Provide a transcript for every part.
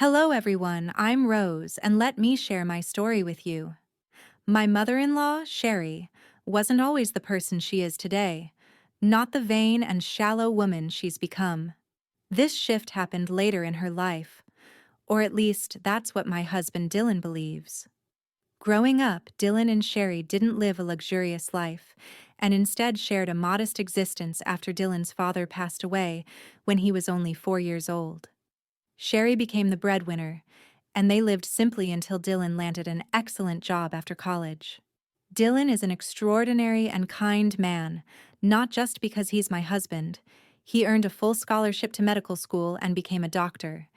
Hello, everyone. I'm Rose, and let me share my story with you. My mother in law, Sherry, wasn't always the person she is today, not the vain and shallow woman she's become. This shift happened later in her life, or at least that's what my husband Dylan believes. Growing up, Dylan and Sherry didn't live a luxurious life, and instead shared a modest existence after Dylan's father passed away when he was only 4 years old. Sherry became the breadwinner, and they lived simply until Dylan landed an excellent job after college. Dylan is an extraordinary and kind man, not just because he's my husband. He earned a full scholarship to medical school and became a doctor,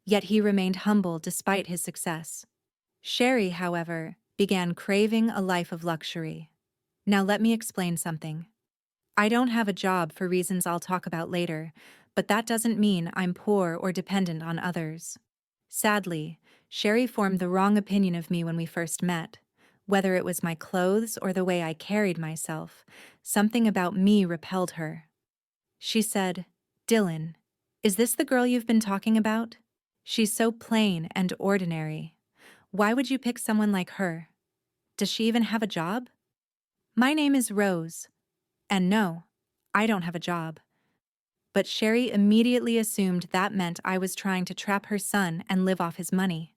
yet he remained humble despite his success. Sherry, however, began craving a life of luxury. Now let me explain something. I don't have a job for reasons I'll talk about later, but that doesn't mean I'm poor or dependent on others. Sadly, Sherry formed the wrong opinion of me when we first met. Whether it was my clothes or the way I carried myself, something about me repelled her. She said, "Dylan, is this the girl you've been talking about? She's so plain and ordinary. Why would you pick someone like her? Does she even have a job?" My name is Rose, and no, I don't have a job. But Sherry immediately assumed that meant I was trying to trap her son and live off his money.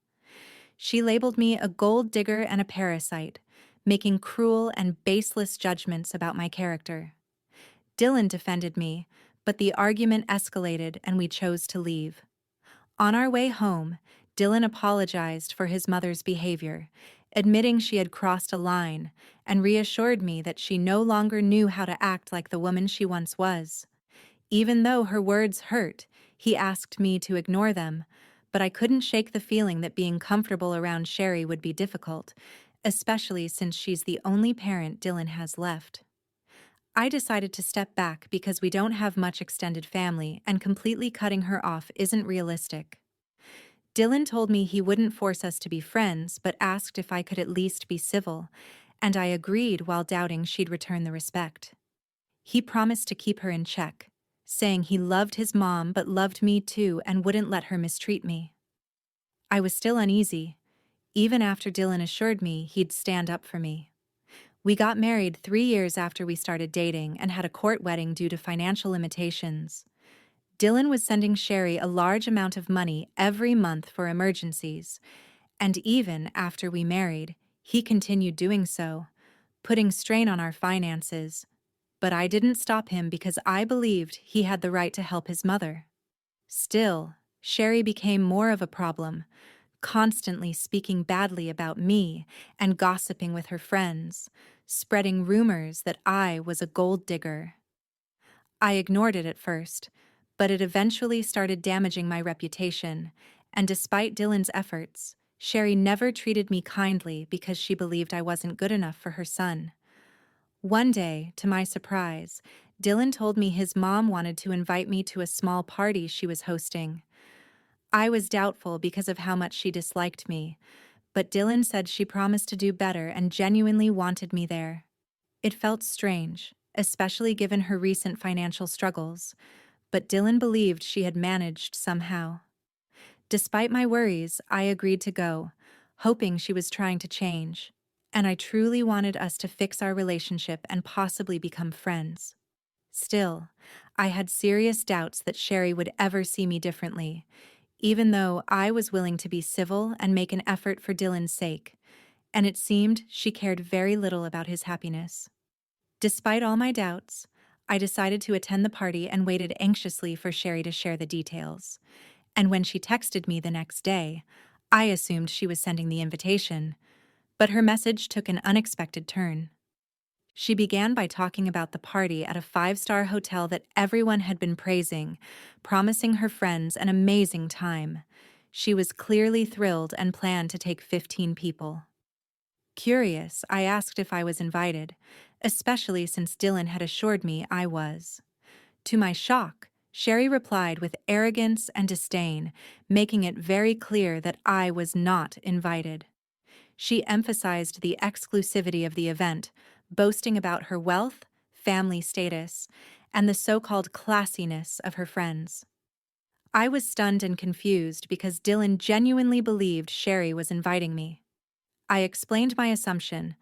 She labeled me a gold digger and a parasite, making cruel and baseless judgments about my character. Dylan defended me, but the argument escalated and we chose to leave. On our way home, Dylan apologized for his mother's behavior, admitting she had crossed a line, and reassured me that she no longer knew how to act like the woman she once was. Even though her words hurt, he asked me to ignore them, but I couldn't shake the feeling that being comfortable around Sherry would be difficult, especially since she's the only parent Dylan has left. I decided to step back because we don't have much extended family and completely cutting her off isn't realistic. Dylan told me he wouldn't force us to be friends but asked if I could at least be civil, and I agreed while doubting she'd return the respect. He promised to keep her in check, saying he loved his mom but loved me too and wouldn't let her mistreat me. I was still uneasy, even after Dylan assured me he'd stand up for me. We got married 3 years after we started dating and had a court wedding due to financial limitations. Dylan was sending Sherry a large amount of money every month for emergencies, and even after we married, he continued doing so, putting strain on our finances. But I didn't stop him because I believed he had the right to help his mother. Still, Sherry became more of a problem, constantly speaking badly about me and gossiping with her friends, spreading rumors that I was a gold digger. I ignored it at first, but it eventually started damaging my reputation, and despite Dylan's efforts, Sherry never treated me kindly because she believed I wasn't good enough for her son. One day, to my surprise, Dylan told me his mom wanted to invite me to a small party she was hosting. I was doubtful because of how much she disliked me, but Dylan said she promised to do better and genuinely wanted me there. It felt strange, especially given her recent financial struggles, but Dylan believed she had managed somehow. Despite my worries, I agreed to go, hoping she was trying to change, and I truly wanted us to fix our relationship and possibly become friends. Still, I had serious doubts that Sherry would ever see me differently, even though I was willing to be civil and make an effort for Dylan's sake, and it seemed she cared very little about his happiness. Despite all my doubts, I decided to attend the party and waited anxiously for Sherry to share the details. And when she texted me the next day, I assumed she was sending the invitation, but her message took an unexpected turn. She began by talking about the party at a five-star hotel that everyone had been praising, promising her friends an amazing time. She was clearly thrilled and planned to take 15 people. Curious, I asked if I was invited, especially since Dylan had assured me I was. To my shock, Sherry replied with arrogance and disdain, making it very clear that I was not invited. She emphasized the exclusivity of the event, boasting about her wealth, family status, and the so-called classiness of her friends. I was stunned and confused because Dylan genuinely believed Sherry was inviting me. I explained my assumption,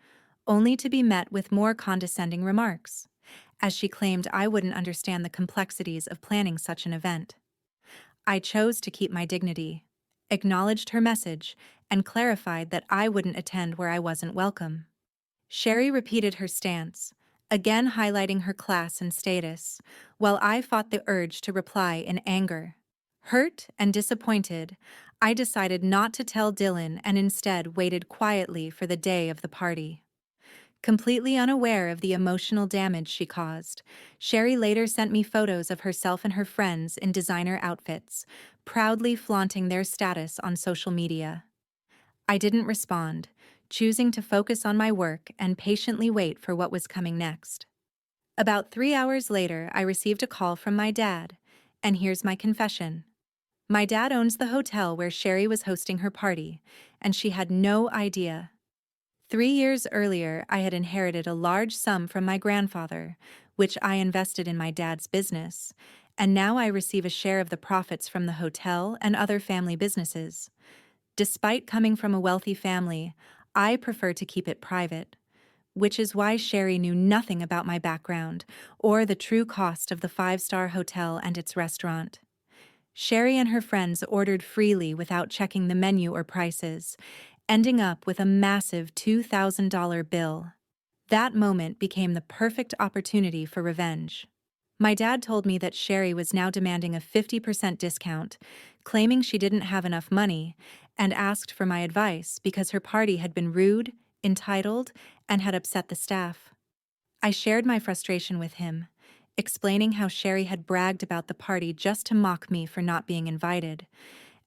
only to be met with more condescending remarks, as she claimed I wouldn't understand the complexities of planning such an event. I chose to keep my dignity, acknowledged her message, and clarified that I wouldn't attend where I wasn't welcome. Sherry repeated her stance, again highlighting her class and status, while I fought the urge to reply in anger. Hurt and disappointed, I decided not to tell Dylan and instead waited quietly for the day of the party. Completely unaware of the emotional damage she caused, Sherry later sent me photos of herself and her friends in designer outfits, proudly flaunting their status on social media. I didn't respond, choosing to focus on my work and patiently wait for what was coming next. About 3 hours later, I received a call from my dad, and here's my confession. My dad owns the hotel where Sherry was hosting her party, and she had no idea. 3 years earlier, I had inherited a large sum from my grandfather, which I invested in my dad's business, and now I receive a share of the profits from the hotel and other family businesses. Despite coming from a wealthy family, I prefer to keep it private, which is why Sherry knew nothing about my background or the true cost of the five-star hotel and its restaurant. Sherry and her friends ordered freely without checking the menu or prices, ending up with a massive $2,000 bill. That moment became the perfect opportunity for revenge. My dad told me that Sherry was now demanding a 50% discount, claiming she didn't have enough money, and asked for my advice because her party had been rude, entitled, and had upset the staff. I shared my frustration with him, explaining how Sherry had bragged about the party just to mock me for not being invited,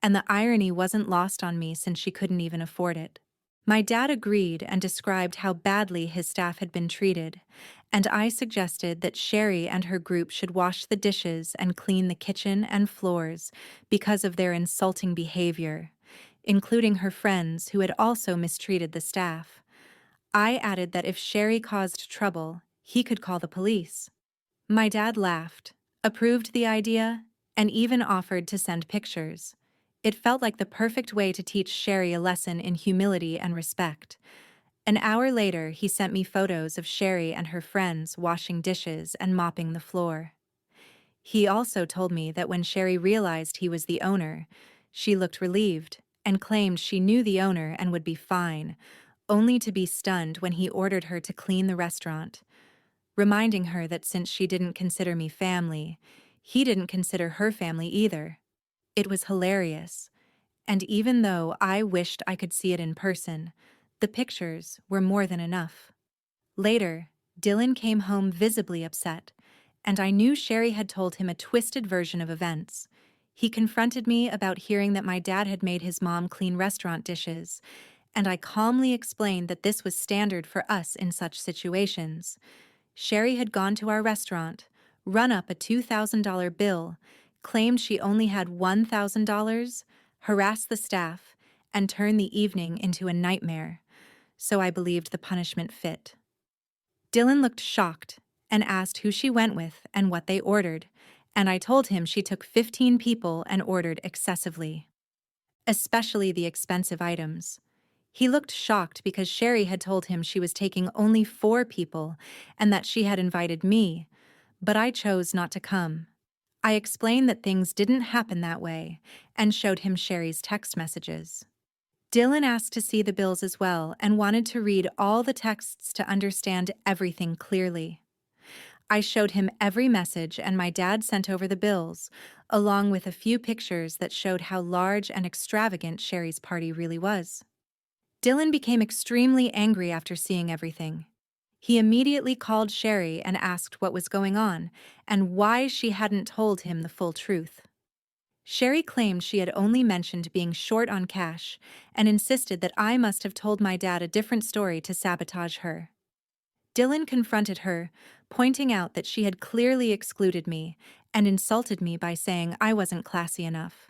and the irony wasn't lost on me since she couldn't even afford it. My dad agreed and described how badly his staff had been treated, and I suggested that Sherry and her group should wash the dishes and clean the kitchen and floors because of their insulting behavior, including her friends who had also mistreated the staff. I added that if Sherry caused trouble, he could call the police. My dad laughed, approved the idea, and even offered to send pictures. It felt like the perfect way to teach Sherry a lesson in humility and respect. An hour later, he sent me photos of Sherry and her friends washing dishes and mopping the floor. He also told me that when Sherry realized he was the owner, she looked relieved and claimed she knew the owner and would be fine, only to be stunned when he ordered her to clean the restaurant, reminding her that since she didn't consider me family, he didn't consider her family either. It was hilarious, and even though I wished I could see it in person, the pictures were more than enough. Later, Dylan came home visibly upset, and I knew Sherry had told him a twisted version of events. He confronted me about hearing that my dad had made his mom clean restaurant dishes, and I calmly explained that this was standard for us in such situations. Sherry had gone to our restaurant, run up a $2,000 bill, claimed she only had $1,000, harassed the staff, and turned the evening into a nightmare, so I believed the punishment fit. Dylan looked shocked and asked who she went with and what they ordered, and I told him she took 15 people and ordered excessively, especially the expensive items. He looked shocked because Sherry had told him she was taking only 4 people and that she had invited me, but I chose not to come. I explained that things didn't happen that way and showed him Sherry's text messages. Dylan asked to see the bills as well and wanted to read all the texts to understand everything clearly. I showed him every message and my dad sent over the bills, along with a few pictures that showed how large and extravagant Sherry's party really was. Dylan became extremely angry after seeing everything. He immediately called Sherry and asked what was going on and why she hadn't told him the full truth. Sherry claimed she had only mentioned being short on cash and insisted that I must have told my dad a different story to sabotage her. Dylan confronted her, pointing out that she had clearly excluded me and insulted me by saying I wasn't classy enough.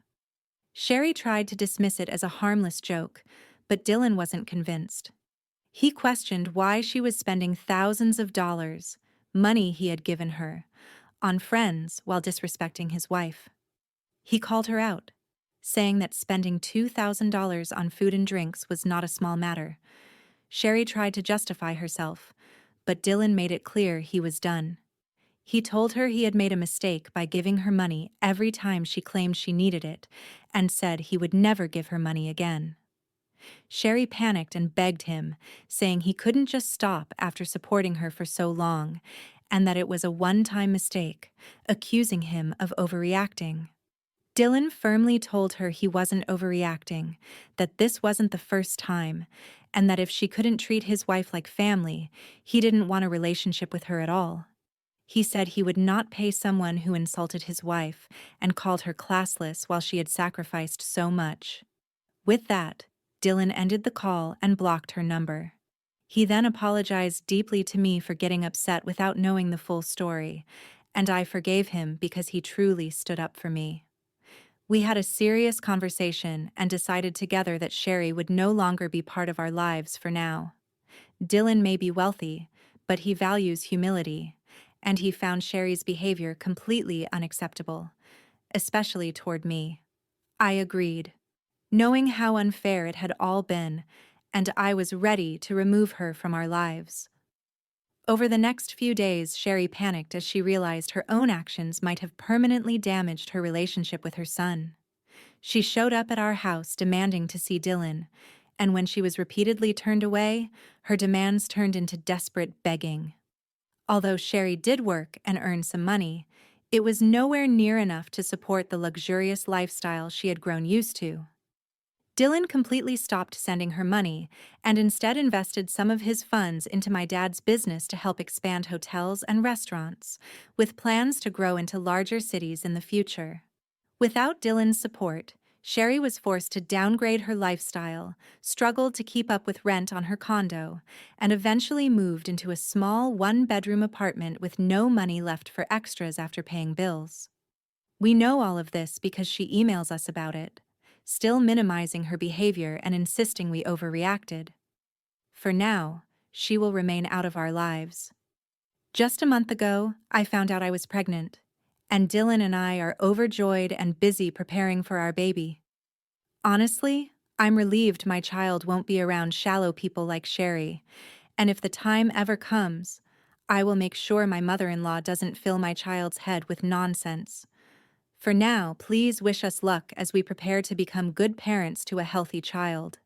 Sherry tried to dismiss it as a harmless joke, but Dylan wasn't convinced. He questioned why she was spending thousands of dollars, money he had given her, on friends while disrespecting his wife. He called her out, saying that spending $2,000 on food and drinks was not a small matter. Sherry tried to justify herself, but Dylan made it clear he was done. He told her he had made a mistake by giving her money every time she claimed she needed it, and said he would never give her money again. Sherry panicked and begged him, saying he couldn't just stop after supporting her for so long, and that it was a one-time mistake, accusing him of overreacting. Dylan firmly told her he wasn't overreacting, that this wasn't the first time, and that if she couldn't treat his wife like family, he didn't want a relationship with her at all. He said he would not pay someone who insulted his wife and called her classless while she had sacrificed so much. With that, Dylan ended the call and blocked her number. He then apologized deeply to me for getting upset without knowing the full story, and I forgave him because he truly stood up for me. We had a serious conversation and decided together that Sherry would no longer be part of our lives for now. Dylan may be wealthy, but he values humility, and he found Sherry's behavior completely unacceptable, especially toward me. I agreed, knowing how unfair it had all been, and I was ready to remove her from our lives. Over the next few days, Sherry panicked as she realized her own actions might have permanently damaged her relationship with her son. She showed up at our house demanding to see Dylan, and when she was repeatedly turned away, her demands turned into desperate begging. Although Sherry did work and earn some money, it was nowhere near enough to support the luxurious lifestyle she had grown used to. Dylan completely stopped sending her money and instead invested some of his funds into my dad's business to help expand hotels and restaurants, with plans to grow into larger cities in the future. Without Dylan's support, Sherry was forced to downgrade her lifestyle, struggled to keep up with rent on her condo, and eventually moved into a small one-bedroom apartment with no money left for extras after paying bills. We know all of this because she emails us about it, still minimizing her behavior and insisting we overreacted. For now, she will remain out of our lives. Just a month ago, I found out I was pregnant, and Dylan and I are overjoyed and busy preparing for our baby. Honestly, I'm relieved my child won't be around shallow people like Sherry, and if the time ever comes, I will make sure my mother-in-law doesn't fill my child's head with nonsense. For now, please wish us luck as we prepare to become good parents to a healthy child.